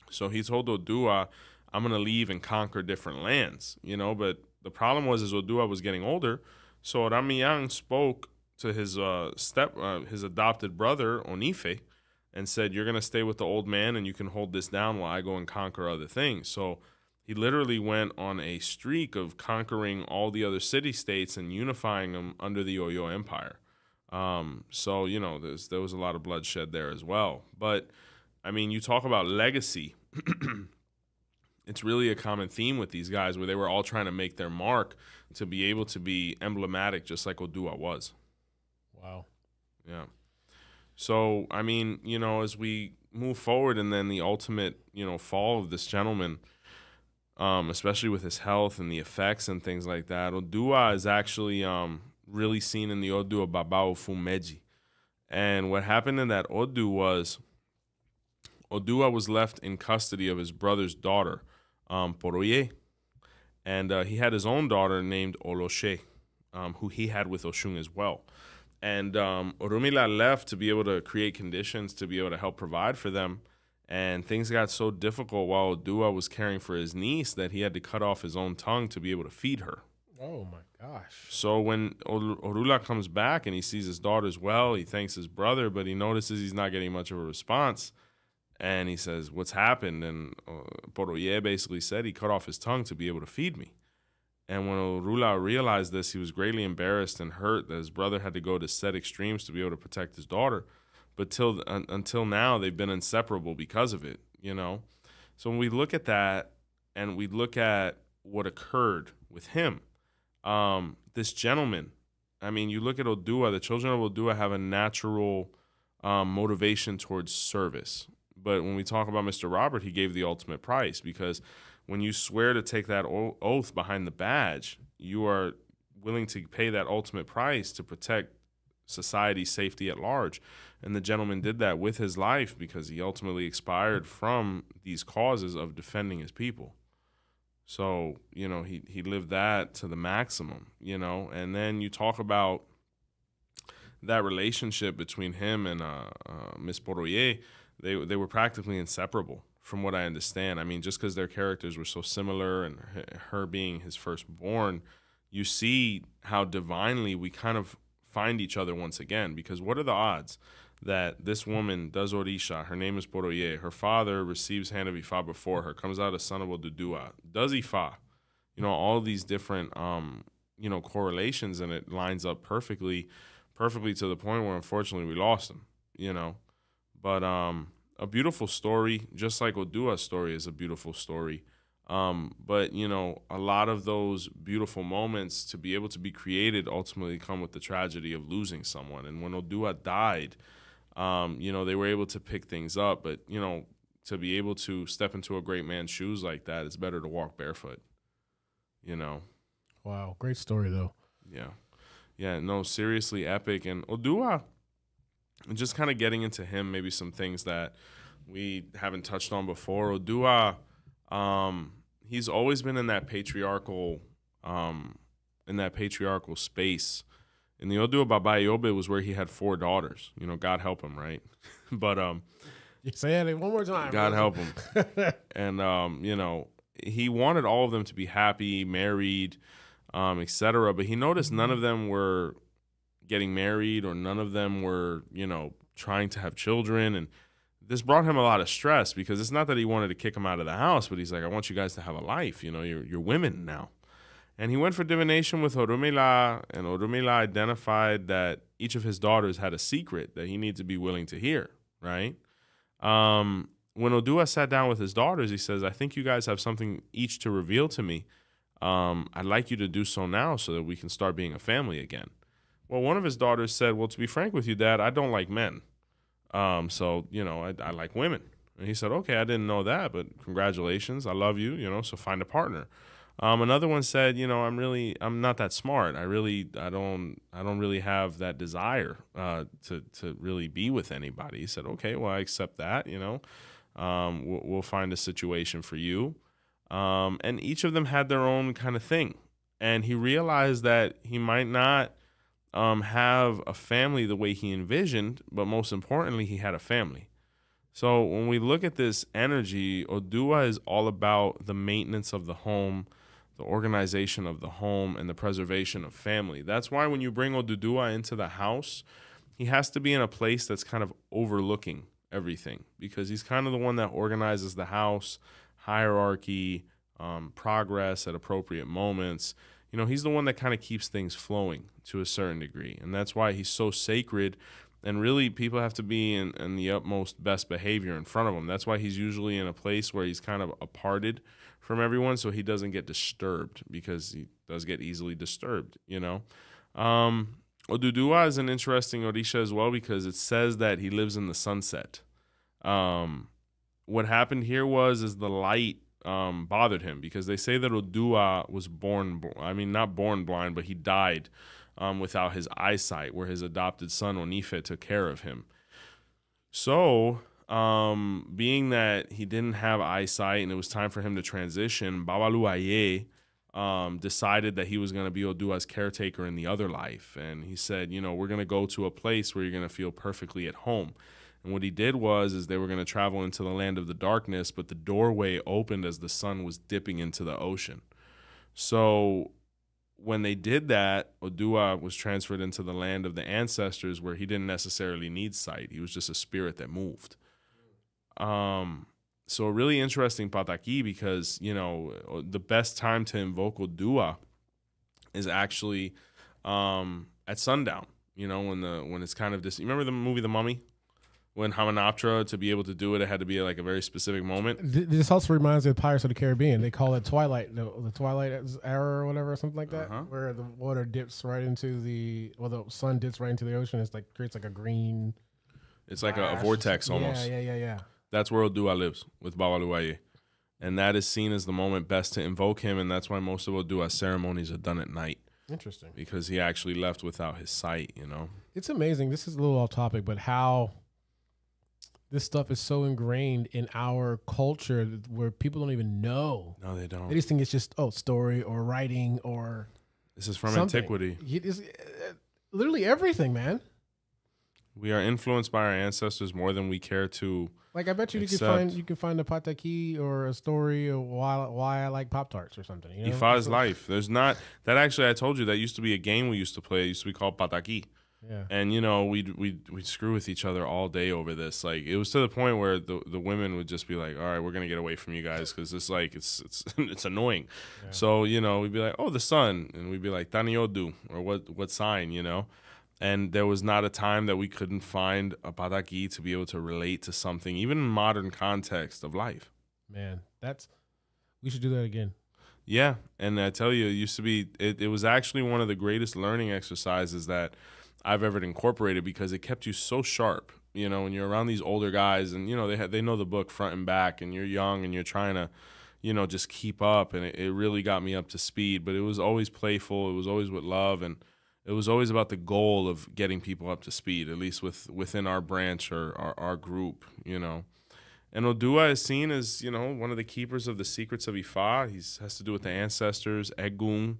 So he told Odua, I'm going to leave and conquer different lands, you know. But the problem was Odua was getting older. So Oranyang spoke to his his adopted brother, Onife, and said, you're going to stay with the old man and you can hold this down while I go and conquer other things. So he literally went on a streak of conquering all the other city-states and unifying them under the Oyo Empire. So, you know, there was a lot of bloodshed there as well. But, I mean, you talk about legacy. It's really a common theme with these guys where they were all trying to make their mark to be able to be emblematic just like Odua was. Wow. Yeah. So, I mean, you know, as we move forward and then the ultimate, you know, fall of this gentleman, especially with his health and the effects and things like that, Odua is actually really seen in the Odu of Baba Ifa. And what happened in that Odu was Odua was left in custody of his brother's daughter, Poroye. And he had his own daughter named Oloshe, who he had with Oshun as well. And Orumila left to be able to create conditions to be able to help provide for them. And things got so difficult while Odua was caring for his niece that he had to cut off his own tongue to be able to feed her. Oh, my gosh. So when Orula comes back and he sees his daughter's well, he thanks his brother, but he notices he's not getting much of a response. And he says, what's happened? And Poroye basically said he cut off his tongue to be able to feed me. And when Orula realized this, he was greatly embarrassed and hurt that his brother had to go to set extremes to be able to protect his daughter. But until now, they've been inseparable because of it, you know? So when we look at that and we look at what occurred with him, this gentleman, I mean, you look at Odua, the children of Odua have a natural motivation towards service. But when we talk about Mr. Robert, he gave the ultimate price, because when you swear to take that oath behind the badge, you are willing to pay that ultimate price to protect society's safety at large. And the gentleman did that with his life because he ultimately expired from these causes of defending his people. So, you know, he lived that to the maximum, you know. And then you talk about that relationship between him and Miss Poroye. They were practically inseparable from what I understand. I mean, just because their characters were so similar and her being his firstborn, you see how divinely we kind of find each other once again. Because what are the odds that this woman does Orisha. Her name is Poroye. Her father receives hand of Ifa before her, comes out a son of Oduduwa, does Ifa. You know, all these different, you know, correlations, and it lines up perfectly to the point where unfortunately we lost him, you know. But a beautiful story, just like Oduwa's story is a beautiful story. But, you know, a lot of those beautiful moments to be able to be created ultimately come with the tragedy of losing someone. And when Oduwa died, you know, they were able to pick things up. But, you know, to be able to step into a great man's shoes like that, it's better to walk barefoot, you know. Wow. Great story, though. Yeah. Yeah, no, seriously epic. And Oduwa, just kind of getting into him, maybe some things that we haven't touched on before. Oduwa, he's always been in that patriarchal space. In the Oduwa Baba Ifa was where he had 4 daughters. You know, God help him, right? But you say it one more time. God help him. And you know, he wanted all of them to be happy, married, etc. But he noticed none of them were getting married, or none of them were, you know, trying to have children. And this brought him a lot of stress, because it's not that he wanted to kick them out of the house, but he's like, I want you guys to have a life. You know, you're women now. And he went for divination with 𝗿𝗶𝗸𝗏, and 𝗿𝗶𝗸𝗏 identified that each of his daughters had a secret that he needed to be willing to hear, right? When Oduwa sat down with his daughters, he says, I think you guys have something each to reveal to me. I'd like you to do so now so that we can start being a family again. Well, one of his daughters said, well, to be frank with you, Dad, I don't like men. So, you know, I like women. And he said, okay, I didn't know that, but congratulations. I love you, you know, so find a partner. Another one said, you know, I'm not that smart. I don't really have that desire, to really be with anybody. He said, okay, well, I accept that, you know, we'll find a situation for you. And each of them had their own kind of thing. And he realized that he might not have a family the way he envisioned, but most importantly, he had a family. So when we look at this energy, Oduwa is all about the maintenance of the home, the organization of the home, and the preservation of family. That's why when you bring Oduduwa into the house, he has to be in a place that's kind of overlooking everything, because he's kind of the one that organizes the house, hierarchy, progress at appropriate moments. You know, he's the one that kind of keeps things flowing to a certain degree. And that's why he's so sacred. And really, people have to be in the utmost best behavior in front of him. That's why he's usually in a place where he's kind of aparted from everyone, so he doesn't get disturbed, because he does get easily disturbed, you know. Oduduwa is an interesting Orisha as well, because it says that he lives in the sunset. What happened here is the light bothered him, because they say that Oduwa was not born blind, but he died without his eyesight, where his adopted son Onife took care of him. So, being that he didn't have eyesight and it was time for him to transition, Babaluaye decided that he was going to be Oduwa's caretaker in the other life. And he said, you know, we're going to go to a place where you're going to feel perfectly at home. And what he did is they were going to travel into the land of the darkness, but the doorway opened as the sun was dipping into the ocean. So when they did that, Oduwa was transferred into the land of the ancestors, where he didn't necessarily need sight. He was just a spirit that moved. So a really interesting pataki, because, you know, the best time to invoke Oduwa is actually at sundown. You know, when it's kind of you remember the movie The Mummy? When Hamanoptera, to be able to do it, it had to be like a very specific moment. This also reminds me of Pirates of the Caribbean. They call it Twilight, the Twilight era or whatever, or something like that, where the water dips right into the sun dips right into the ocean. It's like creates like a green. It's like a vortex almost. Yeah. That's where Oduwa lives with Babaluaye. And that is seen as the moment best to invoke him, and that's why most of Oduwa's ceremonies are done at night. Interesting. Because he actually left without his sight, you know. It's amazing. This is a little off topic, but how this stuff is so ingrained in our culture where people don't even know. No, they don't. They just think it's just, story or writing or this is from something. antiquity. It's literally everything, man. We are influenced by our ancestors more than we care to. Like, I bet you can find a pataki or a story of why I like Pop-Tarts or something. You know? Ifa's life. There's not that actually. I told you that used to be a game we used to play. It used to be called pataki. Yeah. And you know, we'd screw with each other all day over this. Like it was to the point where the women would just be like, "All right, we're gonna get away from you guys because it's like it's annoying." Yeah. So you know, we'd be like, "Oh, the sun," and we'd be like, "Tani Odu," or what sign, you know. And there was not a time that we couldn't find a padaki to be able to relate to something, even in modern context of life. Man, we should do that again. Yeah, and I tell you, it used to be. It was actually one of the greatest learning exercises that I've ever incorporated because it kept you so sharp. You know, when you're around these older guys, and you know they know the book front and back, and you're young and you're trying to, you know, just keep up, and it really got me up to speed. But it was always playful. It was always with love, and it was always about the goal of getting people up to speed, at least within our branch or our group. You know. And Odua is seen as, you know, one of the keepers of the secrets of Ifa. He has to do with the ancestors. Egun,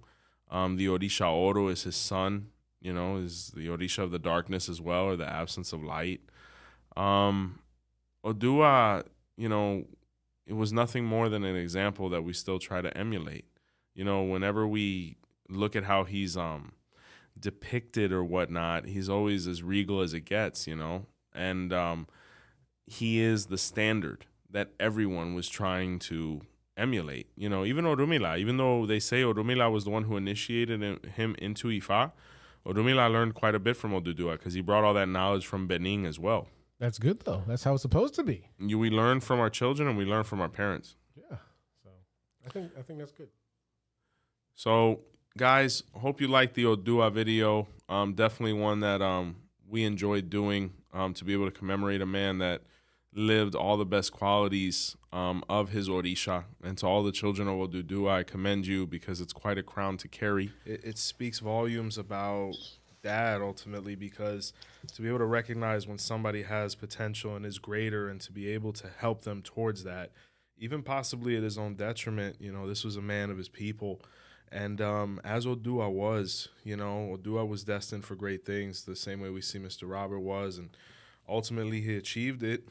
the Orisha Oro is his son, you know, is the Orisha of the darkness as well, or the absence of light. Odua, you know, it was nothing more than an example that we still try to emulate. You know, whenever we look at how he's depicted or whatnot, he's always as regal as it gets, you know. And he is the standard that everyone was trying to emulate. You know, even Orunmila, even though they say Orunmila was the one who initiated him into Ifa, Orunmila learned quite a bit from Oduduwa because he brought all that knowledge from Benin as well. That's good, though. That's how it's supposed to be. We learn from our children and we learn from our parents. Yeah. So I think that's good. So, guys, hope you liked the Odua video. Definitely one that we enjoyed doing to be able to commemorate a man that lived all the best qualities of his Orisha. And to all the children of Oduduwa, I commend you because it's quite a crown to carry. It speaks volumes about dad, ultimately, because to be able to recognize when somebody has potential and is greater and to be able to help them towards that, even possibly at his own detriment. You know, this was a man of his people. And as Odua was, you know, Odua was destined for great things the same way we see Mr. Robert was. And ultimately he achieved it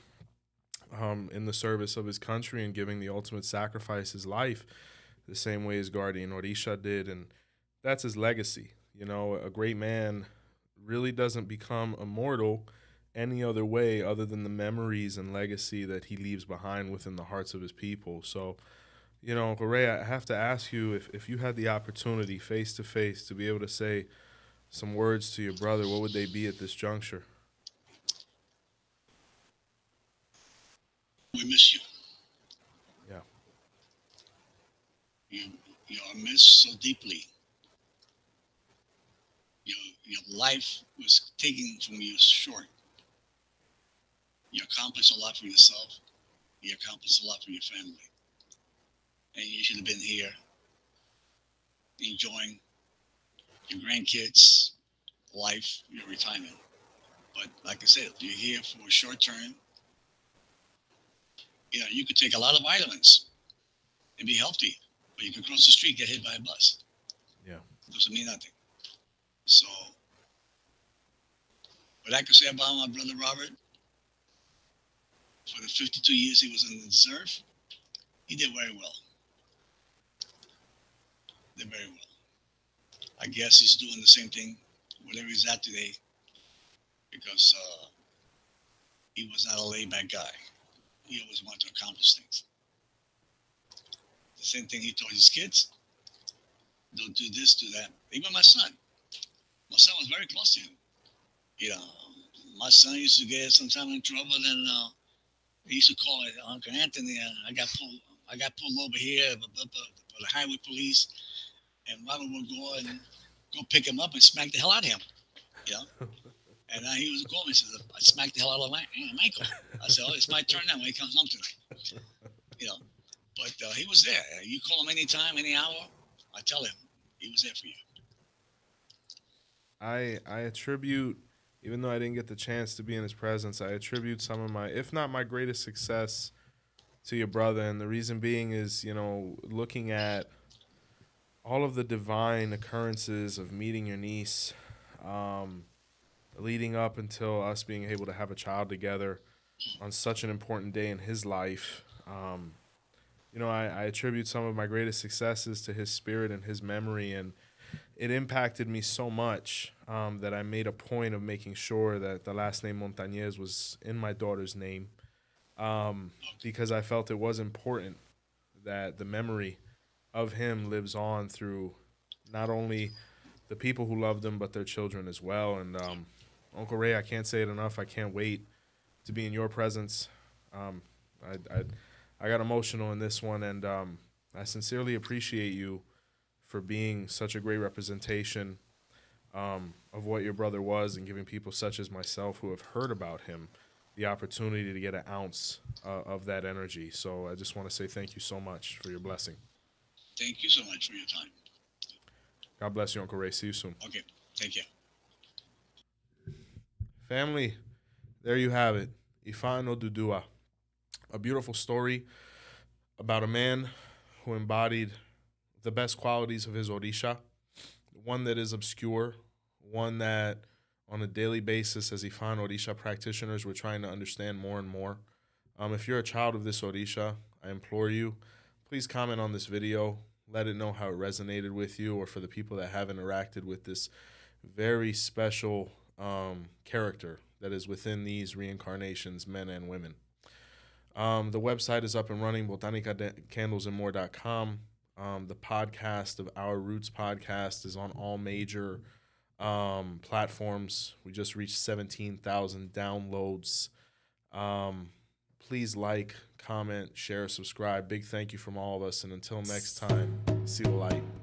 in the service of his country and giving the ultimate sacrifice, his life, the same way his guardian Orisha did. And that's his legacy. You know, a great man really doesn't become immortal any other way other than the memories and legacy that he leaves behind within the hearts of his people. So, you know, Uncle Ray, I have to ask you, if you had the opportunity face to face to be able to say some words to your brother, what would they be at this juncture? We miss you. Yeah. You are missed so deeply. Your life was taken from you short. You accomplished a lot for yourself. You accomplished a lot for your family. And you should have been here enjoying your grandkids' life, your retirement. But like I said, you're here for a short term. You know, you could take a lot of vitamins and be healthy, but you could cross the street, get hit by a bus. Yeah. It doesn't mean nothing. So, what I could say about my brother Robert, for the 52 years he was in the reserve, he did very well. Did very well. I guess he's doing the same thing, whatever he's at today, because he was not a laid-back guy. He always wanted to accomplish things. The same thing he told his kids, don't do this, do that. Even my son was very close to him. You know, my son used to get sometimes in trouble, and he used to call it Uncle Anthony. I got pulled over here by the highway police, and Robert would go pick him up and smack the hell out of him. You know. And he was calling me. He said, "I smacked the hell out of Michael." I said, "Oh, it's my turn now when he comes home tonight." You know, but he was there. You call him anytime, any hour. I tell him he was there for you. I attribute, even though I didn't get the chance to be in his presence, I attribute some of my, if not my greatest success, to your brother. And the reason being is, you know, looking at all of the divine occurrences of meeting your niece, leading up until us being able to have a child together on such an important day in his life. You know, I attribute some of my greatest successes to his spirit and his memory. And it impacted me so much that I made a point of making sure that the last name Montañez was in my daughter's name, because I felt it was important that the memory of him lives on through not only the people who loved him, but their children as well. And Uncle Ray, I can't say it enough. I can't wait to be in your presence. I got emotional in this one, and I sincerely appreciate you for being such a great representation of what your brother was, and giving people such as myself who have heard about him the opportunity to get an ounce of that energy. So I just want to say thank you so much for your blessing. Thank you so much for your time. God bless you, Uncle Ray. See you soon. Okay, take care. Family, there you have it. Ifa Oduduwa. A beautiful story about a man who embodied the best qualities of his Orisha, one that is obscure, one that on a daily basis as Ifa Orisha practitioners we're trying to understand more and more. If you're a child of this Orisha, I implore you, please comment on this video. Let it know how it resonated with you, or for the people that have interacted with this very special character that is within these reincarnations, men and women. The website is up and running, 𝗏𝗏𝗏candlesandmore.com. The podcast of Our Roots podcast is on all major platforms. We just reached 17,000 downloads. Please like, comment, share, subscribe. Big thank you from all of us. And until next time, see the light.